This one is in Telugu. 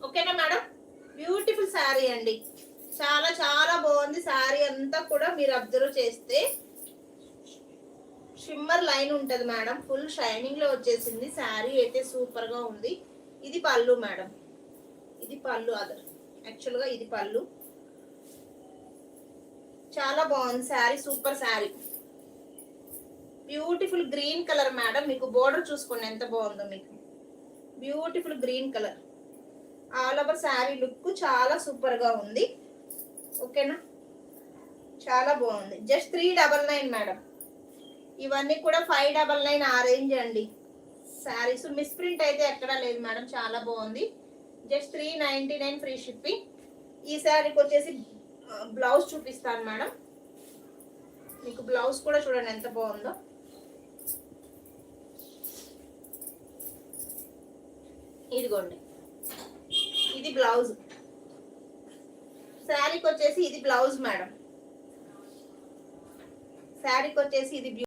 ఓకేనా మేడం? బ్యూటిఫుల్ శారీ అండి. చాలా చాలా బాగుంది శారీ అంతా కూడా. మీరు అబ్జర్వ్ చేస్తే షిమ్మర్ లైన్ ఉంటది మేడం. ఫుల్ షైనింగ్ లో వచ్చేసింది. శారీ అయితే సూపర్ గా ఉంది. ఇది పళ్ళు మేడం. ఇది పళ్ళు. అదర్ యాక్చువల్ గా ఇది పళ్ళు. చాలా బాగుంది sari. Super sari. Beautiful green colour madam. మీకు బోర్డర్ చూసుకోండి ఎంత బాగుందో. మీకు beautiful green colour. All over sari look చాలా సూపర్ గా ఉంది. ఓకేనా? చాలా బాగుంది. Just 399 madam. ఇవన్నీ కూడా 599 ఆ రేంజ్ అండి. శారీస్ మిస్ ప్రింట్ అయితే ఎక్కడా లేదు మేడం. చాలా బాగుంది. Just 399 free shipping. ఈ శారీకి వచ్చేసి బ్లౌజ్ చూపిస్తాను మేడం. మీకు బ్లౌజ్ కూడా చూడండి ఎంత బాగుందో. ఇదిగోండి, ఇది బ్లౌజ్. శారీకి వచ్చేసి ఇది బ్లౌజ్ మేడం. శారీకి వచ్చేసి ఇది